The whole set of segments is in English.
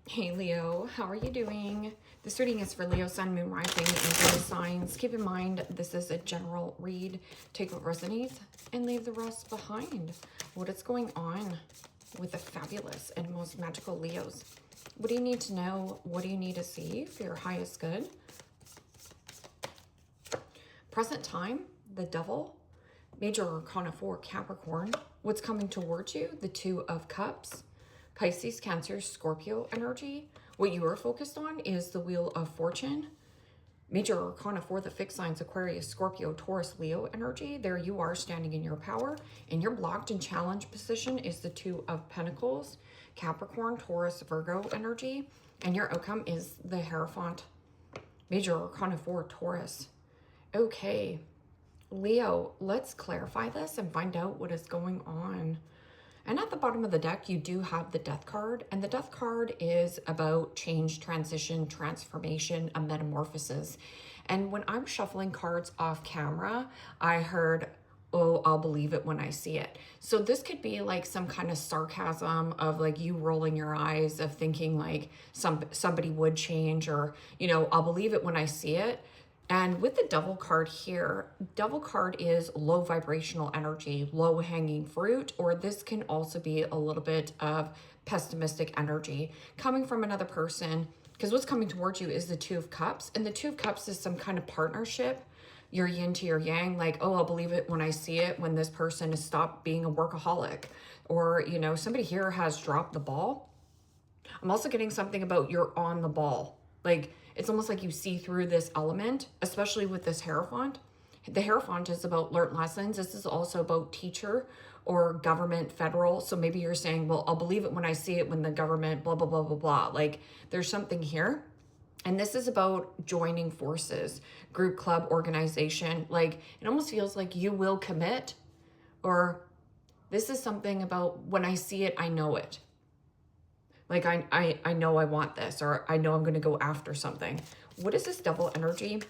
Hey Leo, how are you doing? This reading is for Leo, Sun, Moon, Rising, and Venus signs. Keep in mind, this is a general read. Take what resonates and leave the rest behind. What is going on with the fabulous and most magical Leos? What do you need to know? What do you need to see for your highest good? Present time, the Devil. Major Arcana 4, Capricorn. What's coming towards you? The Two of Cups. Pisces, Cancer, Scorpio energy. What you are focused on is the Wheel of Fortune. Major Arcana 4, the fixed signs, Aquarius, Scorpio, Taurus, Leo energy. There you are standing in your power. And your blocked and challenged position is the Two of Pentacles. Capricorn, Taurus, Virgo energy. And your outcome is the Hierophant. Major Arcana 4, Taurus. Okay, Leo, let's clarify this and find out what is going on. And at the bottom of the deck, you do have the Death card. And the Death card is about change, transition, transformation, a metamorphosis. And when I'm shuffling cards off camera, I heard, oh, I'll believe it when I see it. So this could be like some kind of sarcasm of like you rolling your eyes of thinking like somebody would change, or, you know, I'll believe it when I see it. And with the Devil card here, Devil card is low vibrational energy, low hanging fruit, or this can also be a little bit of pessimistic energy coming from another person, because what's coming towards you is the Two of Cups. And the Two of Cups is some kind of partnership, your yin to your yang, like, oh, I'll believe it when I see it, when this person has stopped being a workaholic, or, you know, somebody here has dropped the ball. I'm also getting something about you're on the ball. Like, it's almost like you see through this element, especially with this Hierophant. The Hierophant is about learned lessons. This is also about teacher or government, federal. So maybe you're saying, well, I'll believe it when I see it, when the government, blah, blah, blah, blah, blah. Like, there's something here. And this is about joining forces, group, club, organization. Like, it almost feels like you will commit, or this is something about when I see it, I know it. Like, I know I want this, or I know I'm going to go after something. What is this Devil energy?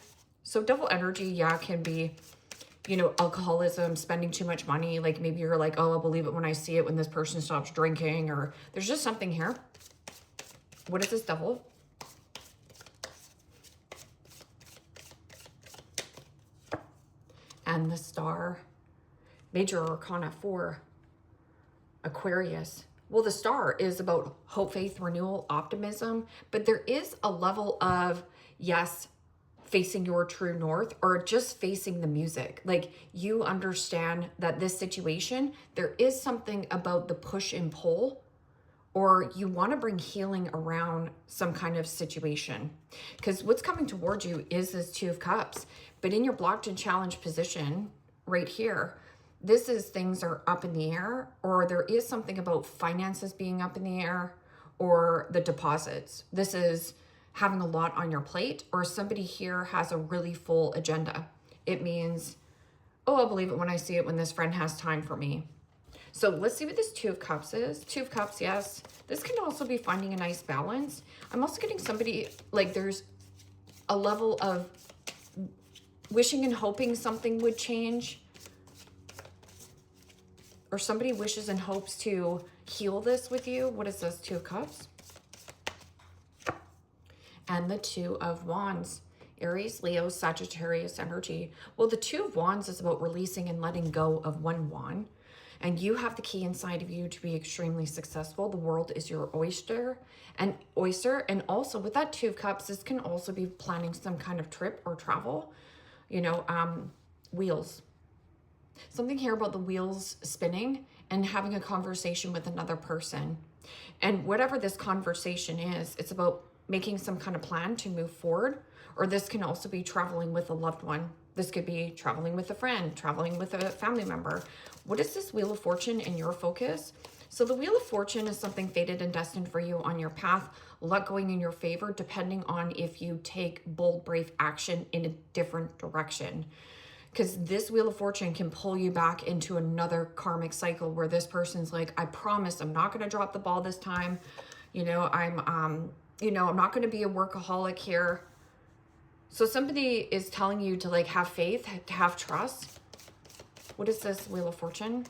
So Devil energy, yeah, can be, you know, alcoholism, spending too much money. Like maybe you're like, oh, I'll believe it when I see it, when this person stops drinking, or there's just something here. What is this Devil? And the Star. Major Arcana 4, Aquarius. Well, the Star is about hope, faith, renewal, optimism, but there is a level of, yes, facing your true north, or just facing the music. Like, you understand that this situation, there is something about the push and pull, or you want to bring healing around some kind of situation. Because what's coming towards you is this Two of Cups, but in your blocked and challenged position right here, this is things are up in the air, or there is something about finances being up in the air, or the deposits. This is having a lot on your plate, or somebody here has a really full agenda. It means, oh, I'll believe it when I see it, when this friend has time for me. So let's see what this Two of Cups is. Two of Cups, yes. This can also be finding a nice balance. I'm also getting somebody, like there's a level of wishing and hoping something would change, or somebody wishes and hopes to heal this with you. What is this? Two of Cups. And the Two of Wands. Aries, Leo, Sagittarius energy. Well, the Two of Wands is about releasing and letting go of one wand. And you have the key inside of you to be extremely successful. The world is your oyster. And also with that Two of Cups, this can also be planning some kind of trip or travel. You know, wheels. Something here about the wheels spinning and having a conversation with another person. And whatever this conversation is, it's about making some kind of plan to move forward. Or this can also be traveling with a loved one. This could be traveling with a friend, traveling with a family member. What is this Wheel of Fortune in your focus? So the Wheel of Fortune is something fated and destined for you on your path, luck going in your favor, depending on if you take bold, brave action in a different direction. Because this Wheel of Fortune can pull you back into another karmic cycle where this person's like, I promise I'm not going to drop the ball this time. You know, I'm not going to be a workaholic here. So somebody is telling you to like have faith, to have trust. What is this Wheel of Fortune?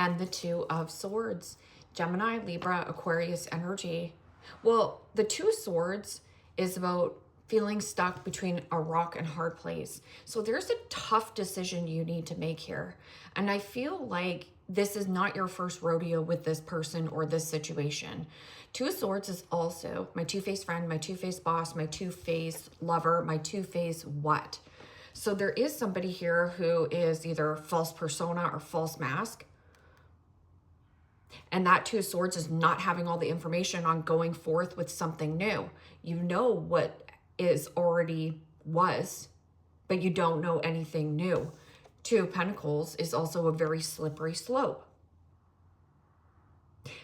and the Two of Swords. Gemini, Libra, Aquarius energy. Well, the Two of Swords is about feeling stuck between a rock and hard place. So there's a tough decision you need to make here. And I feel like this is not your first rodeo with this person or this situation. Two of Swords is also my two-faced friend, my two-faced boss, my two-faced lover, my two-faced what. So there is somebody here who is either false persona or false mask. And that Two of Swords is not having all the information on going forth with something new. You know what is already was, but you don't know anything new. Two of Pentacles is also a very slippery slope,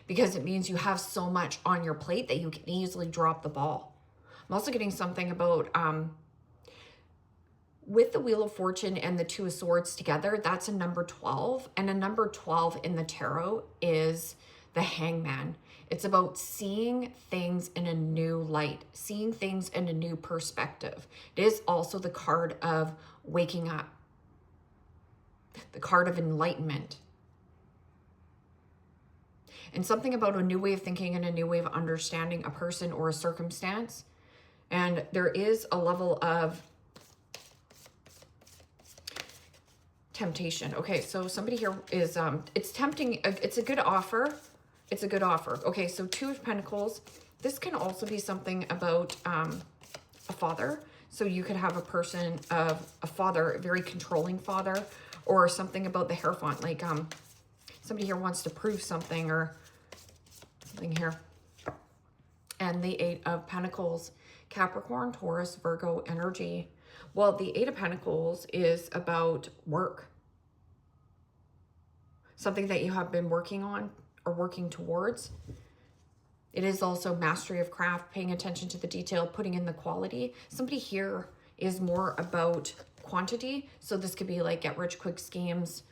because it means you have so much on your plate that you can easily drop the ball. I'm also getting something about with the Wheel of Fortune and the Two of Swords together, that's a number 12. And a number 12 in the tarot is the Hangman. It's about seeing things in a new light, seeing things in a new perspective. It is also the card of waking up, the card of enlightenment. And something about a new way of thinking and a new way of understanding a person or a circumstance. And there is a level of temptation. Okay, so somebody here is, it's tempting, it's a good offer. It's a good offer. Okay, so Two of Pentacles. This can also be something about a father. So you could have a person of a father, a very controlling father, or something about the Hierophant, like somebody here wants to prove something or something here. And the Eight of Pentacles, Capricorn, Taurus, Virgo energy. Well, the Eight of Pentacles is about work. Something that you have been working on or working towards. It is also mastery of craft, paying attention to the detail, putting in the quality. Somebody here is more about quantity. So this could be like get rich quick schemes.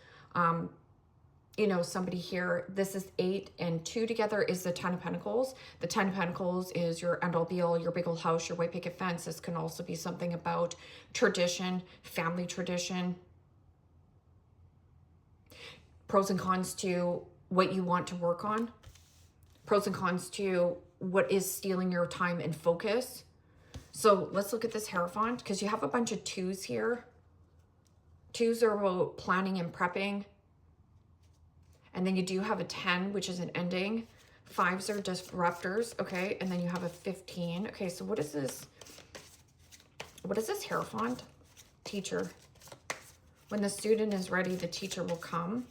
You know, somebody here, this is 8 and 2 together is the 10 of Pentacles. The 10 of Pentacles is your end all be all, your big old house, your white picket fence. This can also be something about tradition, family tradition. Pros and cons to what you want to work on. Pros and cons to what is stealing your time and focus. So let's look at this Hierophant, because you have a bunch of 2s here. 2s are about planning and prepping. And then you do have a 10, which is an ending. 5s are disruptors, okay? And then you have a 15. Okay, so what is this? What is this Hierophant? Teacher. When the student is ready, the teacher will come.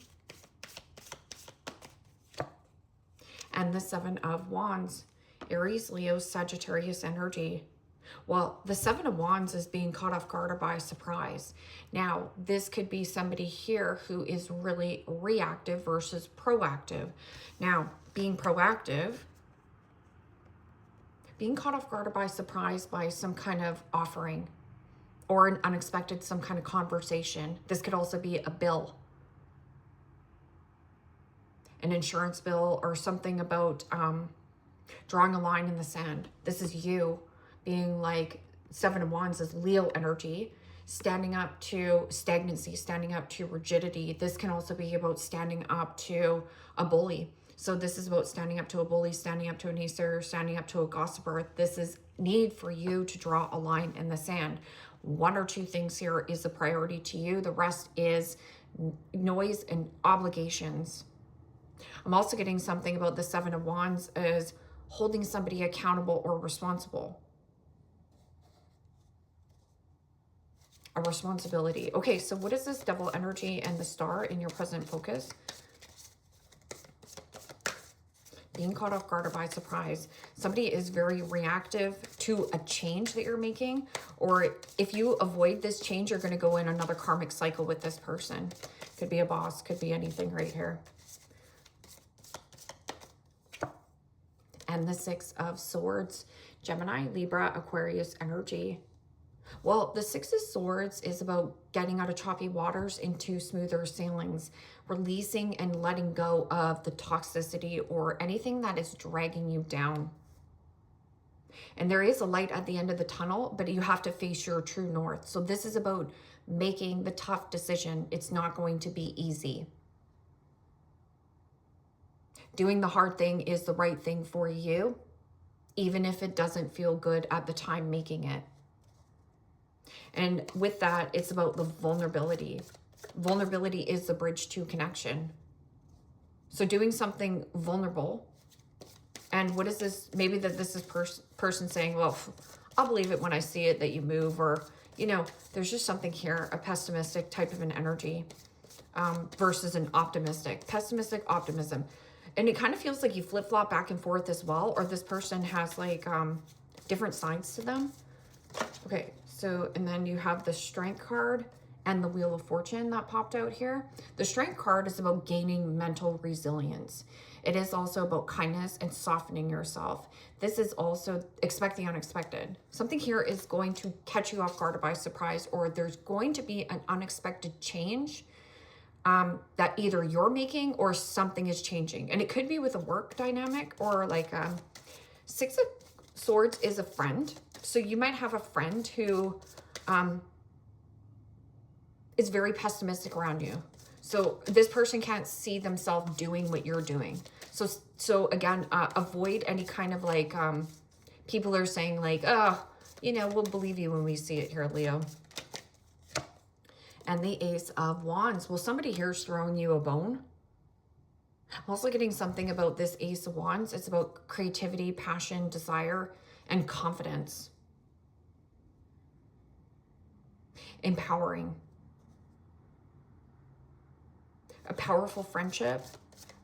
And the 7 of Wands, Aries, Leo, Sagittarius energy. Well, the 7 of Wands is being caught off guard or by surprise. Now, this could be somebody here who is really reactive versus proactive. Now, being proactive, being caught off guard or by surprise by some kind of offering or an unexpected, some kind of conversation. This could also be a bill, an insurance bill, or something about drawing a line in the sand. This is you being like 7 of Wands is Leo energy, standing up to stagnancy, standing up to rigidity. This can also be about standing up to a bully. So this is about standing up to a bully, standing up to a naysayer, standing up to a gossiper. This is need for you to draw a line in the sand. 1 or 2 things here is a priority to you. The rest is noise and obligations. I'm also getting something about the 7 of Wands is holding somebody accountable or responsible. A responsibility. Okay, so what is this Devil energy and the Star in your present focus? Being caught off guard or by surprise. Somebody is very reactive to a change that you're making, or if you avoid this change, you're going to go in another karmic cycle with this person. Could be a boss, could be anything right here. And the 6 of Swords, Gemini, Libra, Aquarius energy. Well, the 6 of Swords is about getting out of choppy waters into smoother sailings, releasing and letting go of the toxicity or anything that is dragging you down. And there is a light at the end of the tunnel, but you have to face your true north. So this is about making the tough decision. It's not going to be easy. Doing the hard thing is the right thing for you, even if it doesn't feel good at the time making it. And with that, it's about the vulnerability. Vulnerability is the bridge to connection. So doing something vulnerable. And what is this? Maybe that this is person saying, well, I'll believe it when I see it that you move, or, you know, there's just something here, a pessimistic type of an energy versus an optimistic. Pessimistic optimism. And it kind of feels like you flip-flop back and forth as well, or this person has like different sides to them. Okay, so, and then you have the Strength card and the Wheel of Fortune that popped out here. The Strength card is about gaining mental resilience. It is also about kindness and softening yourself. This is also expect the unexpected. Something here is going to catch you off guard or by surprise, or there's going to be an unexpected change that either you're making or something is changing. And it could be with a work dynamic, or like Six of Swords is a friend. So you might have a friend who is very pessimistic around you. So this person can't see themselves doing what you're doing. So again, avoid any kind of like, people are saying like, oh, you know, we'll believe you when we see it here, Leo. And the Ace of Wands. Well, somebody here is throwing you a bone. I'm also getting something about this Ace of Wands. It's about creativity, passion, desire, and confidence. Empowering. A powerful friendship.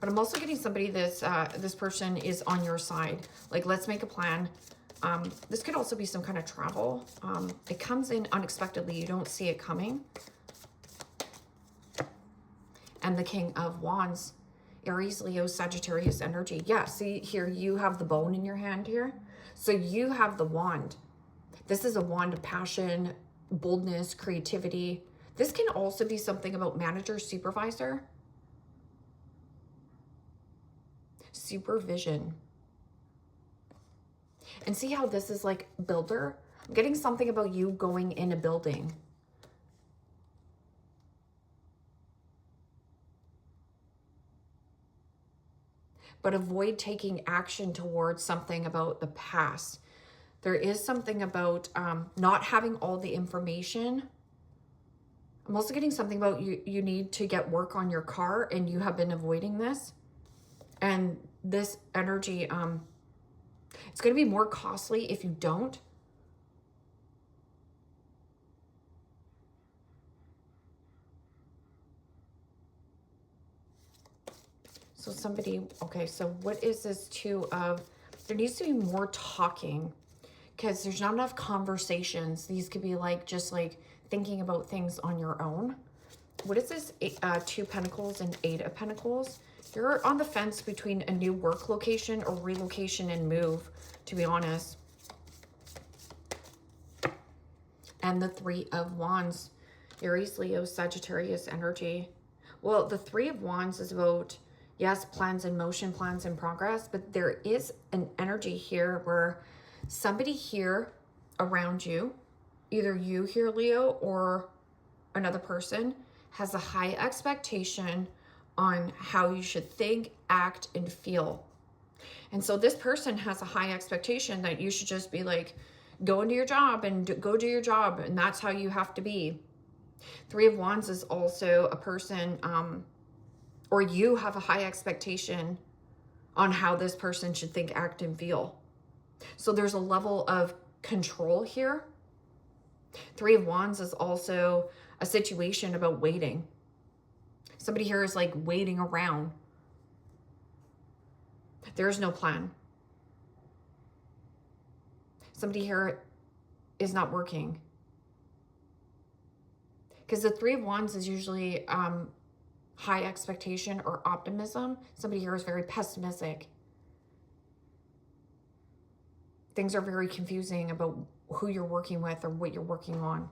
But I'm also getting somebody this person is on your side. Like, let's make a plan. This could also be some kind of travel. It comes in unexpectedly. You don't see it coming. And the King of Wands. Aries, Leo, Sagittarius energy. Yeah, see here, you have the bone in your hand here. So you have the wand. This is a wand of passion, boldness, creativity. This can also be something about manager, supervisor. Supervision. And see how this is like builder? I'm getting something about you going in a building. But avoid taking action towards something about the past. There is something about not having all the information. I'm also getting something about you need to get work on your car, and you have been avoiding this. And this energy, it's going to be more costly if you don't. So somebody, okay, so what is this Two of, there needs to be more talking, because there's not enough conversations. These could be like, just like thinking about things on your own. What is this? Two of Pentacles and Eight of Pentacles. You're on the fence between a new work location or relocation and move, to be honest. And the Three of Wands. Aries, Leo, Sagittarius energy. Well, the Three of Wands is about, yes, plans in motion, plans in progress, but there is an energy here where somebody here around you, either you here, Leo, or another person, has a high expectation on how you should think, act, and feel. And so this person has a high expectation that you should just be like, go into your job and go do your job, and that's how you have to be. Three of Wands is also a person, or you have a high expectation on how this person should think, act, and feel. So there's a level of control here. Three of Wands is also a situation about waiting. Somebody here is like waiting around. There is no plan. Somebody here is not working. Because the Three of Wands is usually high expectation or optimism. Somebody here is very pessimistic. Things are very confusing about who you're working with or what you're working on.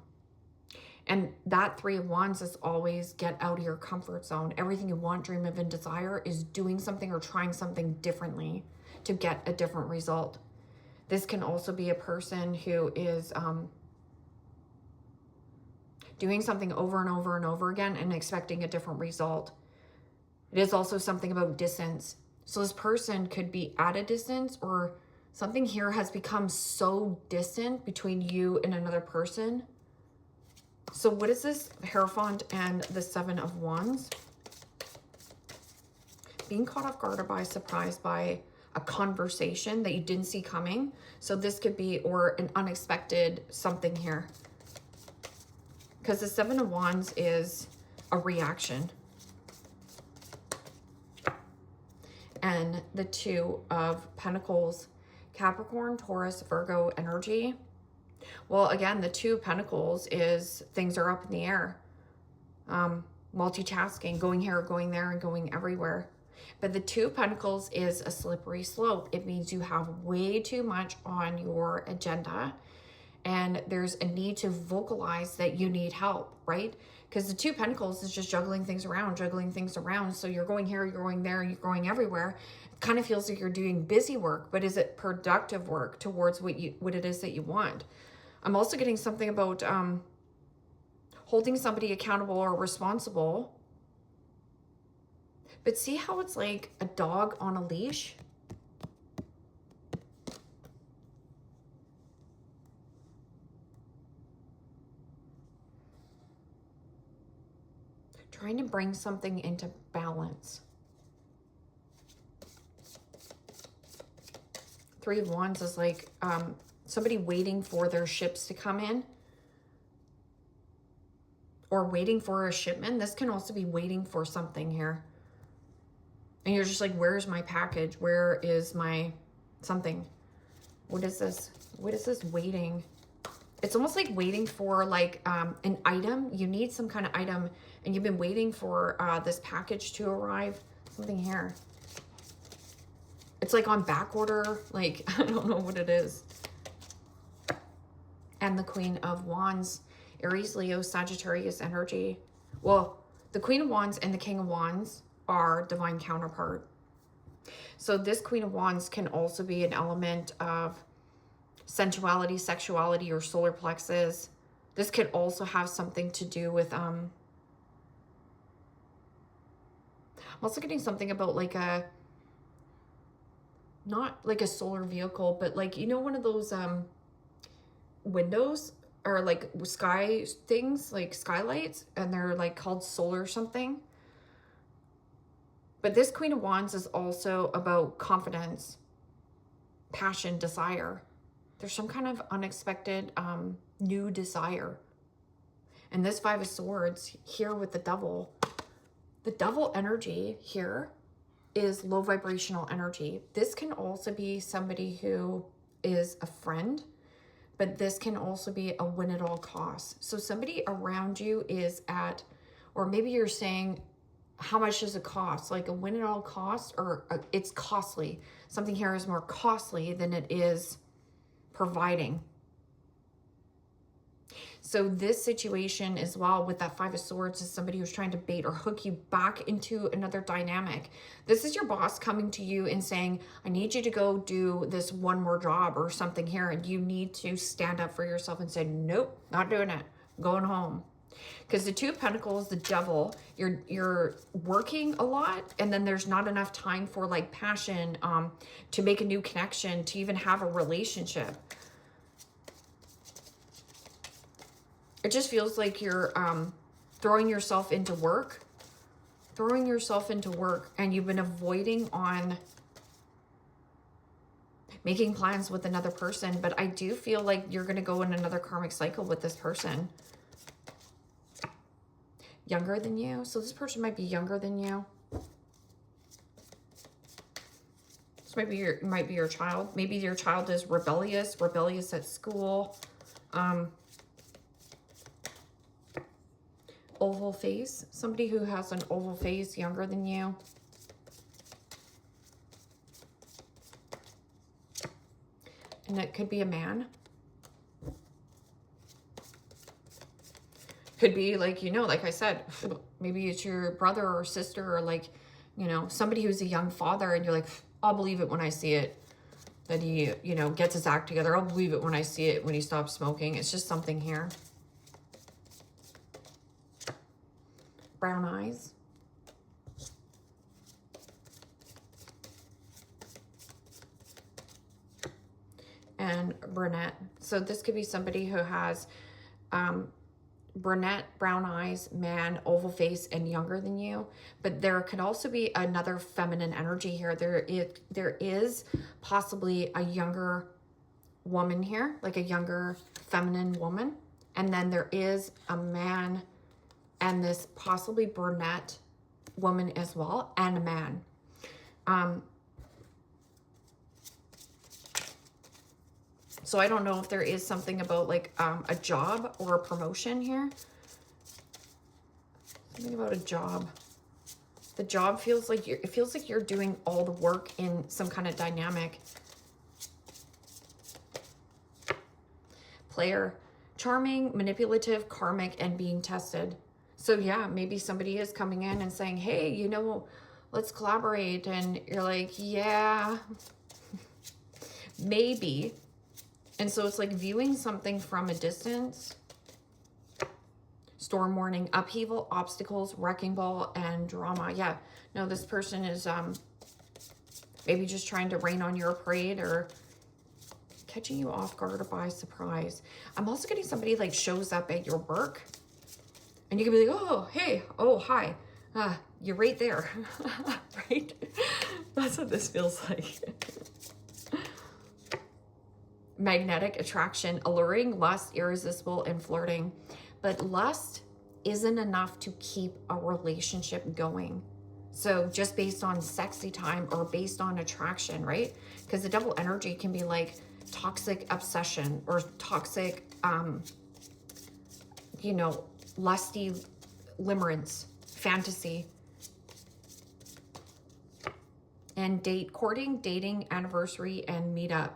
And that Three of Wands is always get out of your comfort zone. Everything you want, dream of, and desire is doing something or trying something differently to get a different result. This can also be a person who is doing something over and over and over again and expecting a different result. It is also something about distance. So this person could be at a distance, or something here has become so distant between you and another person. So what is this Hierophant and the Seven of Wands? Being caught off guard or by surprise by a conversation that you didn't see coming. So this could be, or an unexpected something here. Because the Seven of Wands is a reaction. And the Two of Pentacles, Capricorn, Taurus, Virgo energy. Well, again, the Two of Pentacles is things are up in the air. Multitasking, going here, going there, and going everywhere. But the Two of Pentacles is a slippery slope. It means you have way too much on your agenda, and there's a need to vocalize that you need help, right? Because the Two of Pentacles is just juggling things around. So you're going here, you're going there, you're going everywhere. It kind of feels like you're doing busy work, but is it productive work towards what it is that you want? I'm also getting something about holding somebody accountable or responsible. But see how it's like a dog on a leash? Trying to bring something into balance. Three of Wands is like somebody waiting for their ships to come in, or waiting for a shipment. This can also be waiting for something here. And you're just like, where's my package? Where is my something? What is this? What is this waiting? It's almost like waiting for like an item. You need some kind of item, and you've been waiting for this package to arrive. Something here. It's like on back order. Like, I don't know what it is. And the Queen of Wands, Aries, Leo, Sagittarius energy. Well, the Queen of Wands and the King of Wands are divine counterpart. So this Queen of Wands can also be an element of sensuality, sexuality, or solar plexus. This could also have something to do with I'm also getting something about like a, not like a solar vehicle, but like, you know, one of those windows or like sky things, like skylights, and they're like called solar something. But this Queen of Wands is also about confidence, passion, desire. There's some kind of unexpected new desire. And this Five of Swords here with the Devil energy here is low vibrational energy. This can also be somebody who is a friend, but this can also be a win at all costs. So somebody around you is at, or maybe you're saying, how much does it cost? Like a win at all costs, or it's costly. Something here is more costly than it is providing. So this situation as well with that Five of Swords is somebody who's trying to bait or hook you back into another dynamic. This is your boss coming to you and saying, I need you to go do this one more job or something here. And you need to stand up for yourself and say, nope, not doing it. I'm going home. Because the Two of Pentacles, the Devil, you're working a lot, and then there's not enough time for like passion, to make a new connection, to even have a relationship. It just feels like you're throwing yourself into work, and you've been avoiding on making plans with another person. But I do feel like you're going to go in another karmic cycle with this person. Younger than you. So this person might be younger than you. This might be your child. Maybe your child is rebellious at school. Oval face. Somebody who has an oval face, younger than you. And it could be a man. Could be like, you know, like I said, maybe it's your brother or sister, or like, you know, somebody who's a young father, and you're like, I'll believe it when I see it, that he, you know, gets his act together. I'll believe it when I see it, when he stops smoking. It's just something here. Brown eyes. and brunette. So this could be somebody who has brunette, brown eyes, man, oval face, and younger than you. But there could also be another feminine energy here. There is possibly a younger woman here, like a younger feminine woman. And then there is a man and this possibly brunette woman as well, and a man. So I don't know if there is something about like a job or a promotion here. Something about a job. The job feels like it feels like you're doing all the work in some kind of dynamic. Player, charming, manipulative, karmic, and being tested. So yeah, maybe somebody is coming in and saying, hey, you know, let's collaborate. And you're like, yeah, maybe. And so it's like viewing something from a distance. Storm warning, upheaval, obstacles, wrecking ball, and drama. Yeah, no, this person is maybe just trying to rain on your parade or catching you off guard or by surprise. I'm also getting somebody like shows up at your work and you can be like, oh, hey, oh, hi. You're right there, right? That's what this feels like. Magnetic attraction, alluring, lust, irresistible, and flirting. But lust isn't enough to keep a relationship going. So just based on sexy time or based on attraction, right? Because the double energy can be like toxic obsession or toxic, you know, lusty limerence, fantasy. And courting, dating, anniversary, and meetup.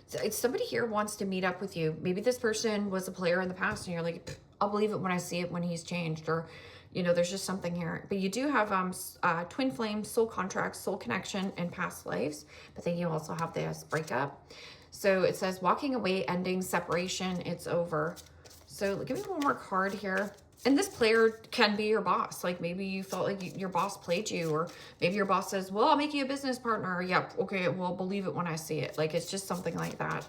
So it's somebody here wants to meet up with you. Maybe this person was a player in the past and you're like, I'll believe it when I see it when he's changed, or, you know, there's just something here. But you do have twin flame, soul contracts, soul connection, and past lives. But then you also have this breakup. So it says walking away, ending, separation, it's over. So give me one more card here. And this player can be your boss. Like maybe you felt like your boss played you, or maybe your boss says, well, I'll make you a business partner. Yep. Okay. Well, believe it when I see it. Like it's just something like that.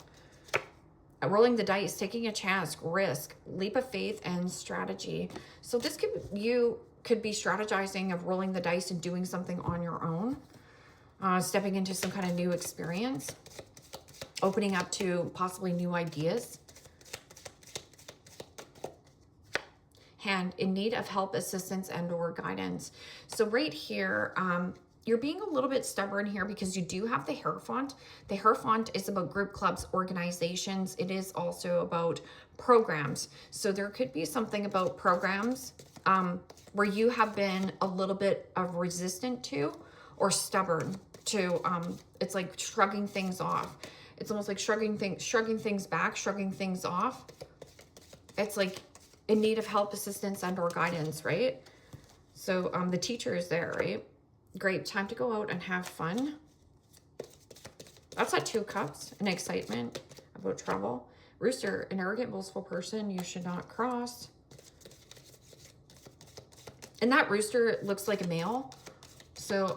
Rolling the dice, taking a chance, risk, leap of faith, and strategy. So this you could be strategizing of rolling the dice and doing something on your own, stepping into some kind of new experience, opening up to possibly new ideas. Hand, in need of help, assistance, and or guidance. So right here, you're being a little bit stubborn here because you do have the Hierophant. The Hierophant is about group clubs, organizations. It is also about programs. So there could be something about programs where you have been a little bit of resistant to or stubborn to. It's like shrugging things off. It's almost like shrugging things back, shrugging things off. It's like in need of help, assistance, and or guidance, right? So the teacher is there, right? Great, time to go out and have fun. That's at 2 cups, an excitement about travel. Rooster, an arrogant, boastful person you should not cross. And that rooster looks like a male. So,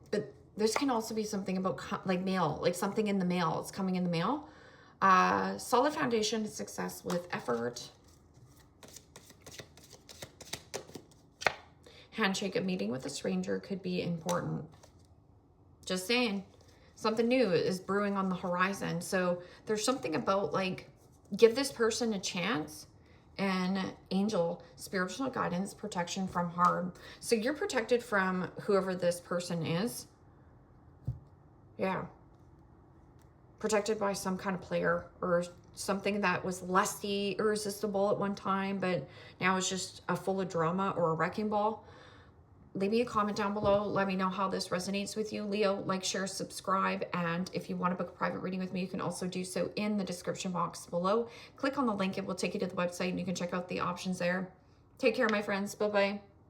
but this can also be something about like mail, like something in the mail. It's coming in the mail. Solid foundation, success with effort. Handshake, a meeting with a stranger could be important. Just saying, something new is brewing on the horizon. So there's something about like, give this person a chance. And angel, spiritual guidance, protection from harm. So you're protected from whoever this person is. Yeah. Protected by some kind of player or something that was lusty, irresistible at one time, but now is just a full of drama or a wrecking ball. Leave me a comment down below. Let me know how this resonates with you. Leo, like, share, subscribe. And if you want to book a private reading with me, you can also do so in the description box below. Click on the link. It will take you to the website and you can check out the options there. Take care, my friends. Bye-bye.